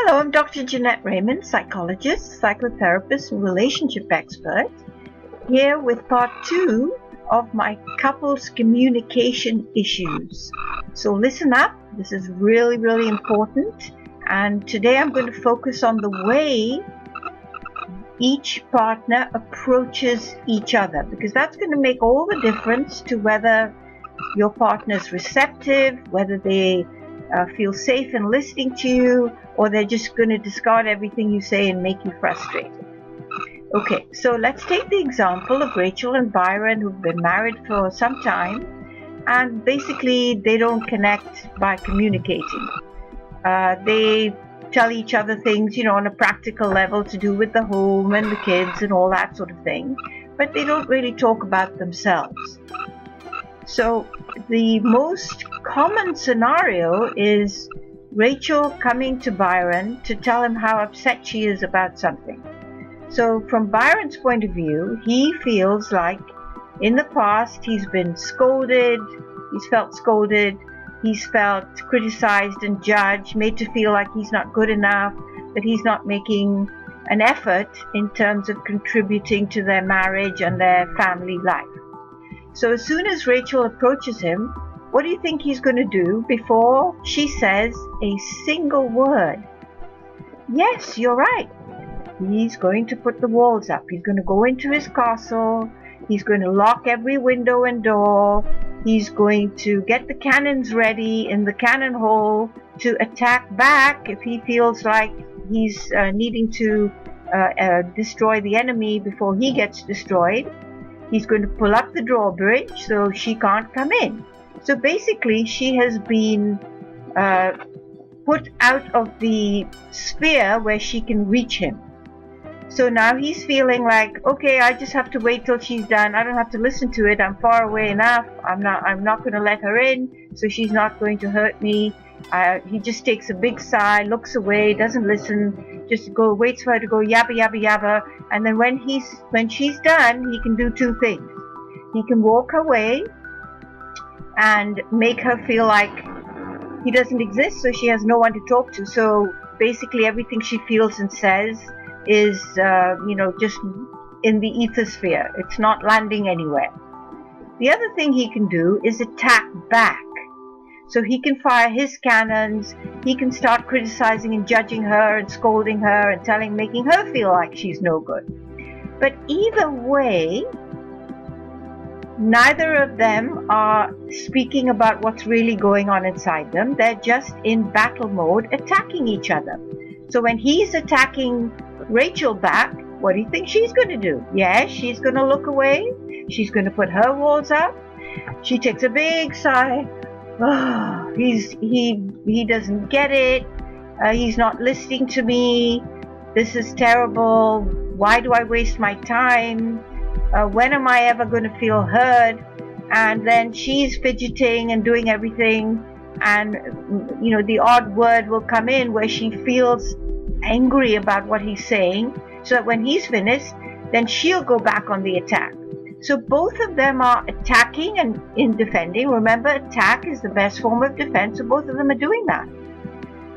Hello, I'm Dr. Jeanette Raymond, psychologist, psychotherapist, and relationship expert, here with part 2 of my couples communication issues. So listen up, this is really important, and today I'm going to focus on the way each partner approaches each other, because that's going to make all the difference to whether your partner's receptive, whether they feel safe in listening to you, or they're just going to discard everything you say and make you frustrated. Okay, so let's take the example of Rachel and Byron, who've been married for some time, and basically they don't connect by communicating. They tell each other things, on a practical level to do with the home and the kids and all that sort of thing, but they don't really talk about themselves. So the most common scenario is Rachel coming to Byron to tell him how upset she is about something. So from Byron's point of view, he feels like in the past he's been scolded, he's felt criticized and judged, made to feel like he's not good enough, that he's not making an effort in terms of contributing to their marriage and their family life. So as soon as Rachel approaches him, what do you think he's going to do before she says a single word? Yes, you're right. He's going to put the walls up. He's going to go into his castle. He's going to lock every window and door. He's going to get the cannons ready in the cannon hole to attack back if he feels like he's needing to destroy the enemy before he gets destroyed. He's going to pull up the drawbridge so she can't come in. So basically, she has been put out of the sphere where she can reach him. So now he's feeling like, okay, I just have to wait till she's done. I don't have to listen to it. I'm far away enough. I'm not going to let her in, so she's not going to hurt me. He just takes a big sigh, looks away, doesn't listen, just waits for her to go yabba yabba yabba, and then when she's done, he can do two things. He can walk away and make her feel like he doesn't exist, so she has no one to talk to. So basically everything she feels and says is just in the ethosphere. It's not landing anywhere. The other thing he can do is attack back. So he can fire his cannons, he can start criticizing and judging her and scolding her and making her feel like she's no good. But either way, neither of them are speaking about what's really going on inside them. They're just in battle mode, attacking each other. So when he's attacking Rachel back, what do you think she's going to do? Yes, she's going to look away. She's going to put her walls up. She takes a big sigh. Oh, he doesn't get it. He's not listening to me. This is terrible. Why do I waste my time? When am I ever going to feel heard? And then she's fidgeting and doing everything, and the odd word will come in where she feels angry about what he's saying, so that when he's finished, then she'll go back on the attack. So both of them are attacking and in defending. Remember, attack is the best form of defense, so both of them are doing that.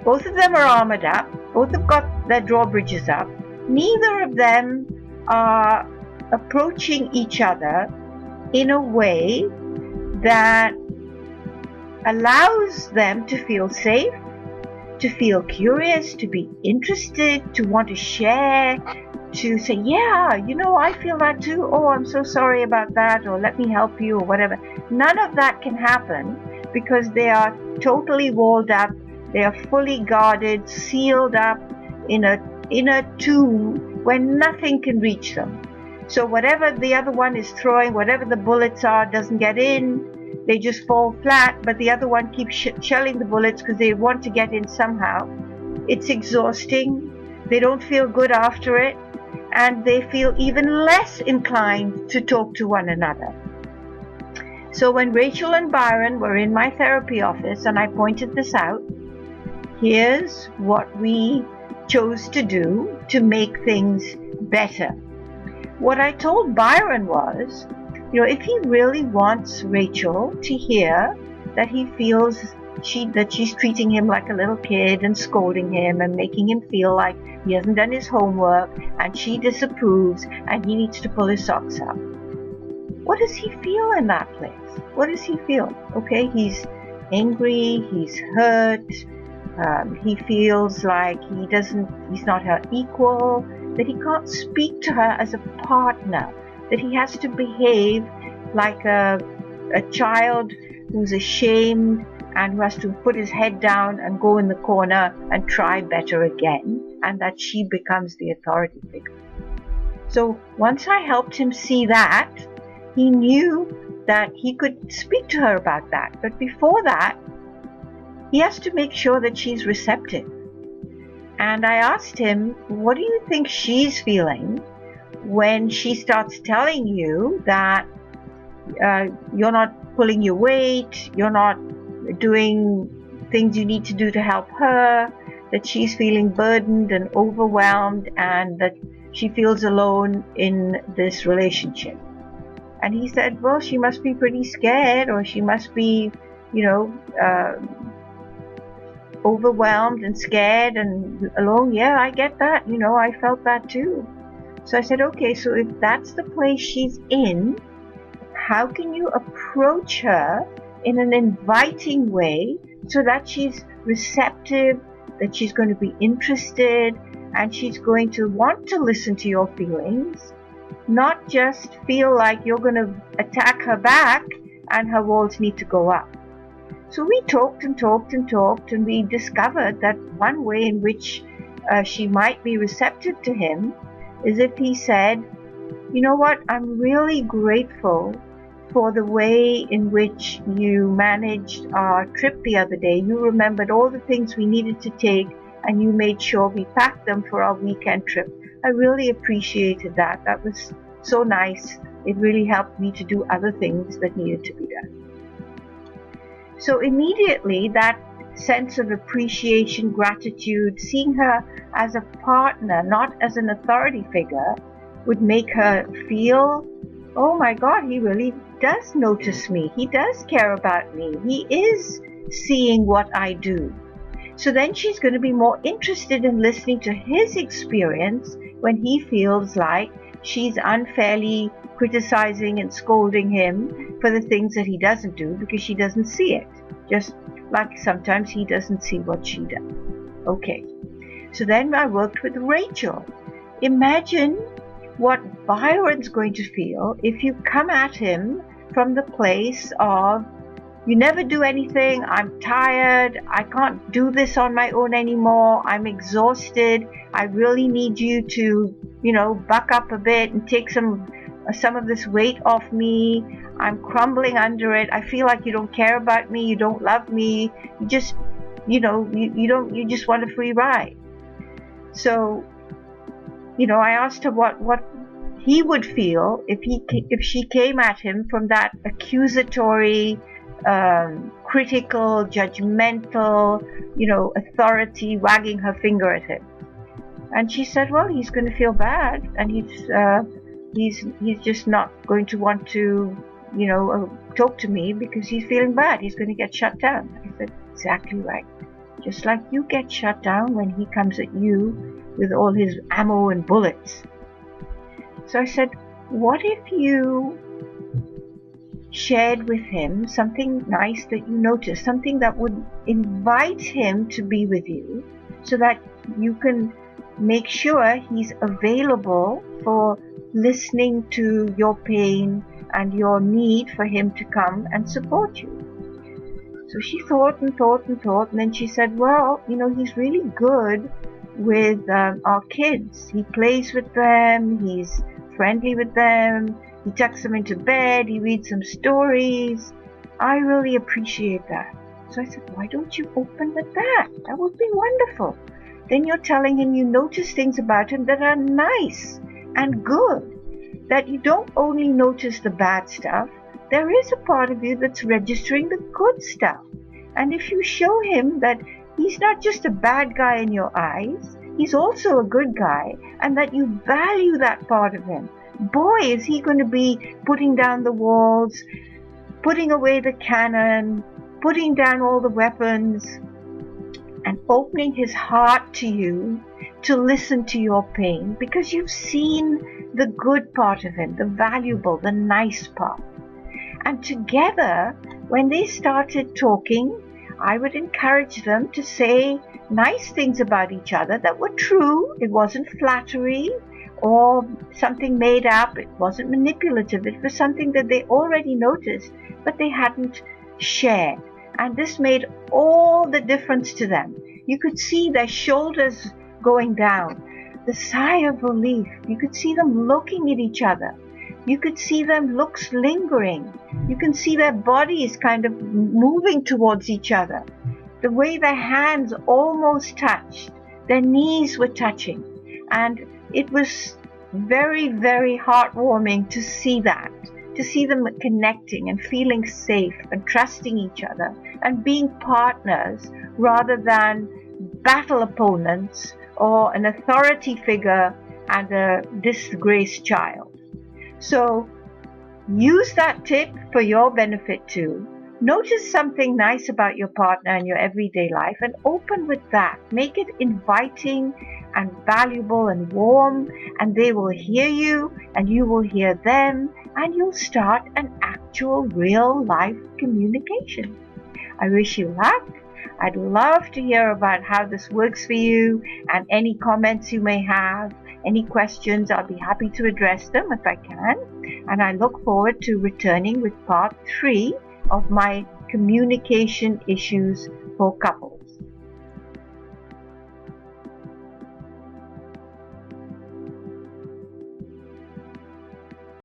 Both of them are armored up. Both have got their drawbridges up. Neither of them are approaching each other in a way that allows them to feel safe, to feel curious, to be interested, to want to share, to say, yeah, I feel that too. Oh, I'm so sorry about that, or let me help you, or whatever. None of that can happen because they are totally walled up. They are fully guarded, sealed up in a tomb where nothing can reach them. So whatever the other one is throwing, whatever the bullets are, doesn't get in. They just fall flat, but the other one keeps shelling the bullets because they want to get in somehow. It's exhausting. They don't feel good after it, and they feel even less inclined to talk to one another. So when Rachel and Byron were in my therapy office and I pointed this out, here's what we chose to do to make things better. What I told Byron was, if he really wants Rachel to hear that he feels she's treating him like a little kid and scolding him and making him feel like he hasn't done his homework, and she disapproves and he needs to pull his socks up. What does he feel in that place? What does he feel? Okay, he's angry, he's hurt, he feels like he's not her equal, that he can't speak to her as a partner, that he has to behave like a child who's ashamed and who has to put his head down and go in the corner and try better again, and that she becomes the authority figure. So once I helped him see that, he knew that he could speak to her about that. But before that, he has to make sure that she's receptive. And I asked him, what do you think she's feeling when she starts telling you that you're not pulling your weight, you're not doing things you need to do to help her, that she's feeling burdened and overwhelmed, and that she feels alone in this relationship? And he said, well, she must be pretty scared, or she must be, overwhelmed and scared and alone. Yeah, I get that. I felt that too. So I said, okay, so if that's the place she's in, how can you approach her in an inviting way so that she's receptive, that she's going to be interested, and she's going to want to listen to your feelings, not just feel like you're going to attack her back and her walls need to go up. So we talked and talked and talked, and we discovered that one way in which she might be receptive to him is if he said, you know what, I'm really grateful for the way in which you managed our trip the other day. You remembered all the things we needed to take, and you made sure we packed them for our weekend trip. I really appreciated that. That was so nice. It really helped me to do other things that needed to be done. So immediately that sense of appreciation, gratitude, seeing her as a partner, not as an authority figure, would make her feel, oh my God, he really does notice me. He does care about me. He is seeing what I do. So then she's going to be more interested in listening to his experience when he feels like she's unfairly criticizing and scolding him for the things that he doesn't do because she doesn't see it. Just like sometimes he doesn't see what she does. Okay. So then I worked with Rachel. Imagine what Byron's going to feel if you come at him from the place of, you never do anything, I'm tired, I can't do this on my own anymore, I'm exhausted, I really need you to, buck up a bit and take some of this weight off me, I'm crumbling under it, I feel like you don't care about me, you don't love me, you just, you just want a free ride. So, I asked her what he would feel if she came at him from that accusatory, critical, judgmental, authority, wagging her finger at him. And she said, well, he's going to feel bad, and he's just not going to want to, talk to me because he's feeling bad. He's going to get shut down. I said, exactly right. Just like you get shut down when he comes at you with all his ammo and bullets. So I said, what if you shared with him something nice that you noticed, something that would invite him to be with you so that you can make sure he's available for listening to your pain and your need for him to come and support you. So she thought and thought and thought, and then she said, well, he's really good with our kids. He plays with them, he's friendly with them, he tucks them into bed, he reads them stories. I really appreciate that. So I said, why don't you open with that? That would be wonderful. Then you're telling him you notice things about him that are nice and good, that you don't only notice the bad stuff, there is a part of you that's registering the good stuff. And if you show him that he's not just a bad guy in your eyes, he's also a good guy, and that you value that part of him, boy, is he going to be putting down the walls, putting away the cannon, putting down all the weapons and opening his heart to you to listen to your pain, because you've seen the good part of him, the valuable, the nice part. And together, when they started talking, I would encourage them to say nice things about each other that were true. It wasn't flattery or something made up. It wasn't manipulative. It was something that they already noticed, but they hadn't shared. And this made all the difference to them. You could see their shoulders going down, the sigh of relief. You could see them looking at each other. You could see them looks lingering. You can see their bodies kind of moving towards each other. The way their hands almost touched, their knees were touching. And it was very, very heartwarming to see that, to see them connecting and feeling safe and trusting each other and being partners rather than battle opponents or an authority figure and a disgraced child. So use that tip for your benefit too. Notice something nice about your partner in your everyday life and open with that. Make it inviting and valuable and warm, and they will hear you and you will hear them, and you'll start an actual real life communication. I wish you luck. I'd love to hear about how this works for you and any comments you may have. Any questions, I'll be happy to address them if I can. And I look forward to returning with part 3 of my communication issues for couples.